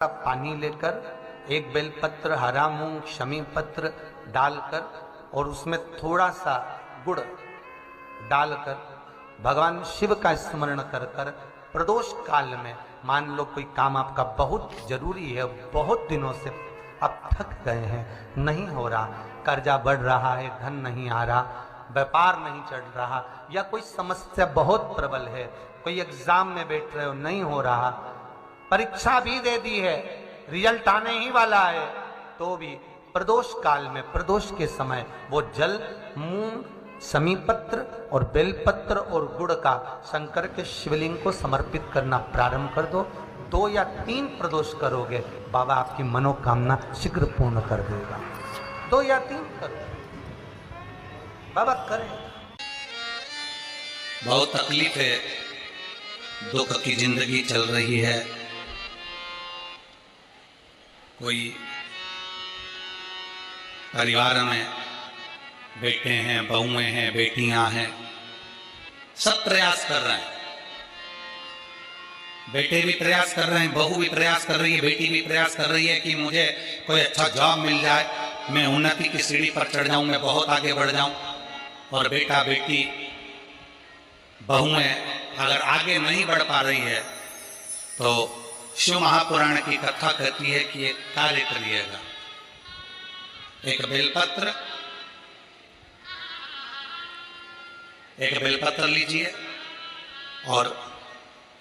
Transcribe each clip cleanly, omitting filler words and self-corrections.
पानी लेकर एक बेलपत्र, हरा मूंग, शमी पत्र डालकर और उसमें थोड़ा सा गुड़ डालकर भगवान शिव का स्मरण कर कर प्रदोष काल में, मान लो कोई काम आपका बहुत जरूरी है, बहुत दिनों से आप थक गए हैं, नहीं हो रहा, कर्जा बढ़ रहा है, धन नहीं आ रहा, व्यापार नहीं चढ़ रहा, या कोई समस्या बहुत प्रबल है, कोई एग्जाम में बैठ रहे हो नहीं हो रहा, परीक्षा भी दे दी है, रिजल्ट आने ही वाला है, तो भी प्रदोष काल में, प्रदोष के समय वो जल, मूंग, समीपत्र और बेलपत्र और गुड़ का शंकर के शिवलिंग को समर्पित करना प्रारंभ कर दो। 2 या 3 प्रदोष करोगे, बाबा आपकी मनोकामना शीघ्र पूर्ण कर देगा। 2 या 3 करो, बाबा करें। बहुत तकलीफ है, दुख की जिंदगी चल रही है। कोई परिवार में बेटे हैं, बहुएं हैं, बेटियां हैं, सब प्रयास कर रहे हैं। बेटे भी प्रयास कर रहे हैं, बहू भी प्रयास कर रही है, बेटी भी प्रयास कर रही है कि मुझे कोई अच्छा जॉब मिल जाए, मैं उन्नति की सीढ़ी पर चढ़ जाऊं, मैं बहुत आगे बढ़ जाऊं। और बेटा बेटी बहुएं अगर आगे नहीं बढ़ पा रही है तो शिव महापुराण की कथा कहती है कि एक कार्य करिएगा। एक बेलपत्र लीजिए और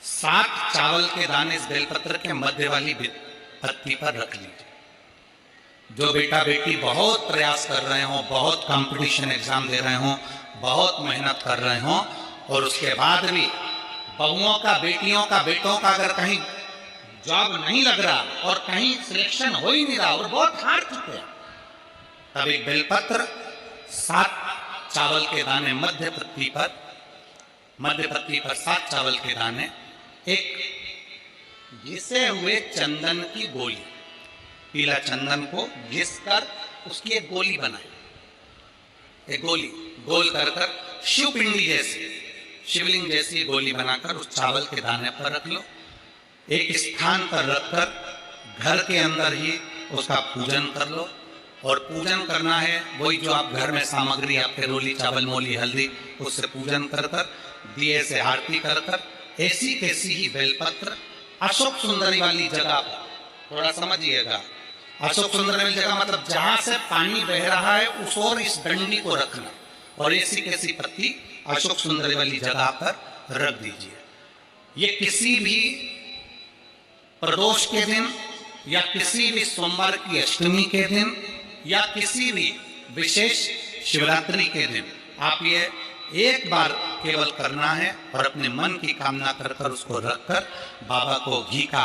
7 चावल के दाने इस बेलपत्र के मध्य वाली पत्ती पर रख लीजिए। जो बेटा बेटी बहुत प्रयास कर रहे हो, बहुत कंपटीशन एग्जाम दे रहे हो, बहुत मेहनत कर रहे हो, और उसके बाद भी बहुओं का, बेटियों का, बेटों का अगर कहीं जॉब नहीं लग रहा और कहीं सिलेक्शन हो ही नहीं रहा और बहुत हार चुके हैं, तब एक बेलपत्र 7 चावल के दाने मध्य पत्ती पर 7 चावल के दाने, एक घिसे हुए चंदन की गोली, पीला चंदन को घिस कर उसकी एक गोली बनाए, एक गोली गोल कर कर शिवपिंडी जैसी, शिवलिंग जैसी गोली बनाकर उस चावल के दाने पर रख लो। एक स्थान पर रखकर घर के अंदर ही उसका पूजन कर लो। और पूजन करना है वही जो आप घर में सामग्री, आपके रोली, चावल, मोली, हल्दी, उससे पूजन कर कर, दिए से आरती कर कर, ऐसी कैसी ही बेलपत्र अशोक सुंदरी वाली जगह पर, थोड़ा समझिएगा, अशोक सुंदरी वाली जगह मतलब जहां से पानी बह रहा है उस ओर इस डंडी को रखना, और ऐसी कैसी पत्ती अशोक सुंदरी वाली जगह पर रख दीजिए। ये किसी भी प्रदोष के दिन या किसी भी सोमवार की अष्टमी के दिन या किसी भी विशेष शिवरात्रि के दिन आप ये एक बार केवल करना है और अपने मन की कामना कर कर उसको रखकर बाबा को घी का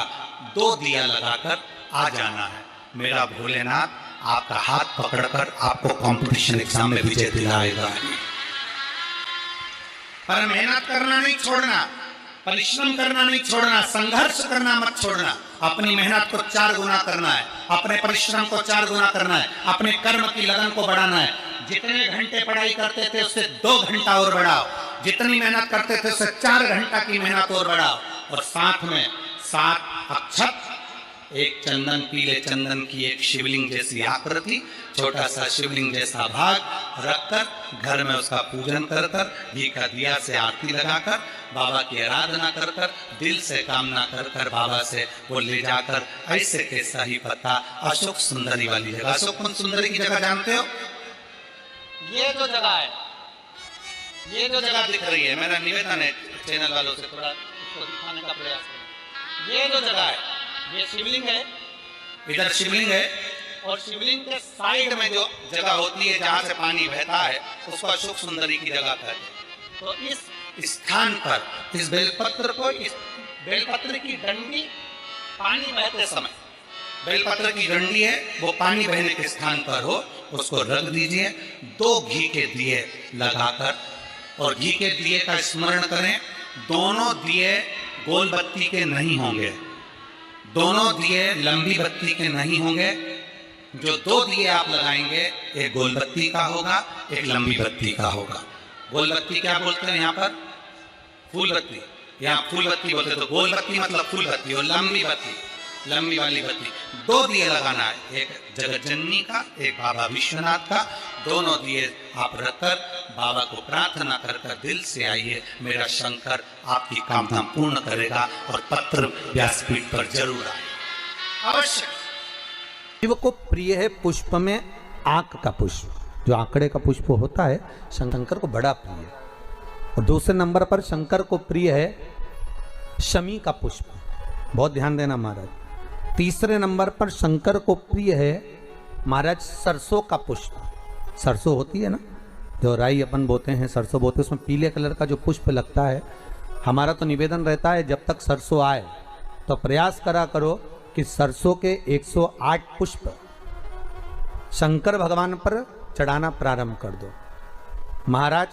2 दिया लगाकर आ जाना है। मेरा भोलेनाथ आपका हाथ पकड़कर आपको कंपटीशन एग्जाम में विजय दिलाएगा। पर मेहनत करना नहीं छोड़ना, परिश्रम करना नहीं छोड़ना, संघर्ष करना मत छोड़ना। अपनी मेहनत को 4 गुना करना है, अपने परिश्रम को 4 गुना करना है, अपने कर्म की लगन को बढ़ाना है। जितने घंटे पढ़ाई करते थे उससे 2 घंटा और बढ़ाओ, जितनी मेहनत करते थे उससे 4 घंटा की मेहनत और बढ़ाओ, और साथ में 7 अक्षत, एक चंदन, पीले चंदन की एक शिवलिंग जैसी आकृति, छोटा सा शिवलिंग जैसा भाग रखकर घर में उसका पूजन कर कर, घी का दिया से आरती लगाकर, बाबा की आराधना कर कर, दिल से कामना कर कर बाबा से वो ले जाकर ऐसे कैसा ही पता अशोक सुंदरी वाली जगह। अशोक सुंदरी की जगह जानते हो? ये जो जगह है, ये जो जगह दिख रही है, मेरा निवेदन है चैनल वालों से थोड़ा उसको दिखाने का प्रयास करें। ये जो जगह है, ये शिवलिंग है, इधर शिवलिंग है, और शिवलिंग के साइड में जो जगह होती है जहां से पानी बहता है उसको अशोक सुंदरी की जगह कहते हैं। तो इस स्थान पर इस बेलपत्र को, इस बेलपत्र की डंडी पानी बहते समय, बेलपत्र की डंडी है वो पानी बहने के स्थान पर हो, उसको रख दीजिए। 2 घी के दिए लगाकर, और घी के दिए का स्मरण करें, दोनों दिए गोल बत्ती के नहीं होंगे, दोनों दिए लंबी बत्ती के नहीं होंगे। जो 2 दिए आप लगाएंगे, एक गोल बत्ती का होगा, एक लंबी बत्ती का होगा। गोल बत्ती क्या बोलते हैं यहाँ पर? फूल बत्ती। यहाँ फूल बत्ती बोलते, तो गोल बत्ती मतलब फूल बत्ती, और लंबी बत्ती लंबी वाली बत्ती, 2 दिए लगाना है, एक जगत जननी का, एक बाबा विश्वनाथ का। दोनों दिए आप रखकर बाबा को प्रार्थना कर कर दिल से आइए, मेरा शंकर आपकी कामना पूर्ण करेगा और पत्र व्यासपीठ पर जरूर आए अवश्य। शिव को प्रिय है पुष्प में आंक का पुष्प, जो आंकड़े का पुष्प होता है शंकर को बड़ा प्रिय है। और दूसरे नंबर पर शंकर को प्रिय है शमी का पुष्प, बहुत ध्यान देना महाराज। तीसरे नंबर पर शंकर को प्रिय है महाराज सरसों का पुष्प। सरसों होती है ना, जो राई अपन बोते हैं, सरसों बोते हैं, उसमें पीले कलर का जो पुष्प लगता है। हमारा तो निवेदन रहता है जब तक सरसों आए तो प्रयास करा करो कि सरसों के 108 पुष्प शंकर भगवान पर चढ़ाना प्रारंभ कर दो। महाराज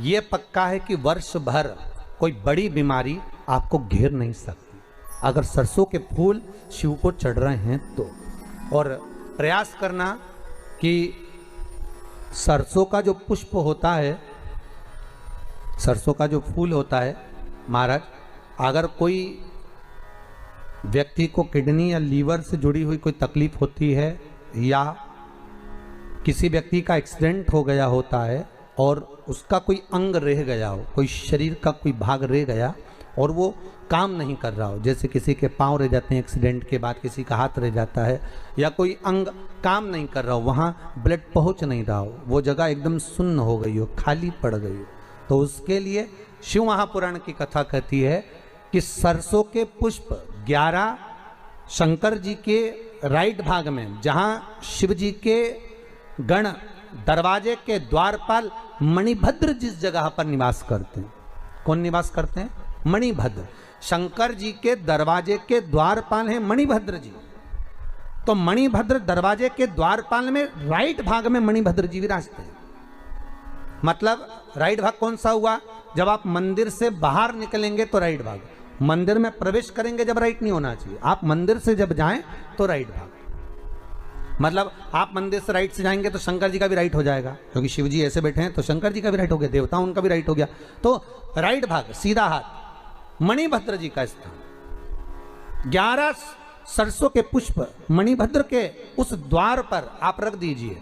ये पक्का है कि वर्ष भर कोई बड़ी बीमारी आपको घेर नहीं सकती अगर सरसों के फूल शिव को चढ़ रहे हैं तो। और प्रयास करना कि सरसों का जो पुष्प होता है, सरसों का जो फूल होता है महाराज, अगर कोई व्यक्ति को किडनी या लीवर से जुड़ी हुई कोई तकलीफ होती है या किसी व्यक्ति का एक्सीडेंट हो गया होता है और उसका कोई अंग रह गया हो, कोई शरीर का कोई भाग रह गया और वो काम नहीं कर रहा हो, जैसे किसी के पांव रह जाते हैं एक्सीडेंट के बाद, किसी का हाथ रह जाता है, या कोई अंग काम नहीं कर रहा हो, वहाँ ब्लड पहुँच नहीं रहा हो, वो जगह एकदम सुन्न हो गई हो, खाली पड़ गई हो, तो उसके लिए शिव महापुराण की कथा कहती है कि सरसों के पुष्प 11 शंकर जी के राइट भाग में, जहाँ शिव जी के गण दरवाजे के द्वारपाल मणिभद्र जिस जगह पर निवास करते हैं, कौन निवास करते हैं? मणिभद्र। शंकर जी के दरवाजे के द्वारपाल हैं मणिभद्र जी। तो मणिभद्र दरवाजे के द्वारपाल में राइट भाग में मणिभद्र जी विराजते हैं। मतलब राइट भाग कौन सा हुआ? जब आप मंदिर से बाहर निकलेंगे तो राइट भाग, मंदिर में प्रवेश करेंगे जब राइट नहीं होना चाहिए, आप मंदिर से जब जाएं तो राइट भाग। मतलब आप मंदिर से राइट से जाएंगे तो शंकर जी का भी राइट हो जाएगा, क्योंकि शिव जी ऐसे बैठे हैं तो शंकर जी का भी राइट हो गया, देवता उनका भी राइट हो गया, तो राइट भाग सीधा हाथ मणिभद्र जी का स्थान। 11 सरसों के पुष्प मणिभद्र के उस द्वार पर आप रख दीजिए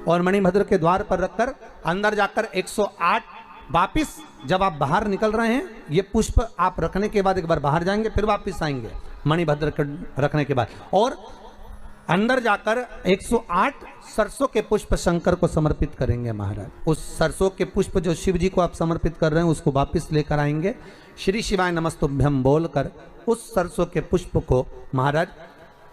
और मणिभद्र के द्वार पर रखकर अंदर जाकर 108 वापिस जब आप बाहर निकल रहे हैं, ये पुष्प आप रखने के बाद एक बार बाहर जाएंगे, फिर वापिस आएंगे मणिभद्र के रखने के बाद, और अंदर जाकर 108 सरसों के पुष्प शंकर को समर्पित करेंगे महाराज। उस सरसों के पुष्प जो शिव जी को आप समर्पित कर रहे हैं उसको वापस लेकर आएंगे, श्री शिवाय नमस्तुभ्यम बोलकर उस सरसों के पुष्प को महाराज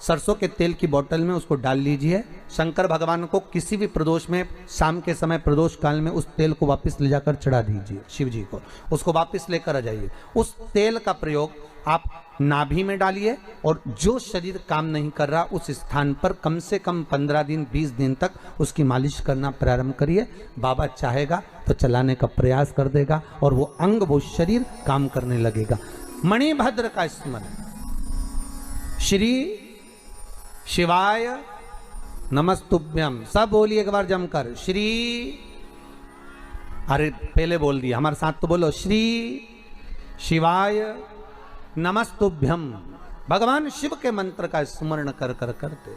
सरसों के तेल की बोतल में उसको डाल लीजिए। शंकर भगवान को किसी भी प्रदोष में, शाम के समय प्रदोष काल में उस तेल को वापस ले जाकर चढ़ा दीजिए शिव जी को, उसको वापस लेकर आ जाइए। उस तेल का प्रयोग आप नाभि में डालिए और जो शरीर काम नहीं कर रहा उस स्थान पर कम से कम 15 दिन 20 दिन तक उसकी मालिश करना प्रारंभ करिए। बाबा चाहेगा तो चलाने का प्रयास कर देगा और वो अंग, वो शरीर काम करने लगेगा। मणिभद्र का स्मरण, श्री शिवाय नमस्तुभ्यम, सब बोलिए एक बार जमकर, श्री, अरे पहले बोल दिया, हमारे साथ तो बोलो, श्री शिवाय नमस्तुभ्यम। भगवान शिव के मंत्र का स्मरण कर कर करते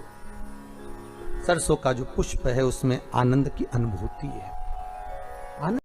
सरसों का जो पुष्प है उसमें आनंद की अनुभूति है।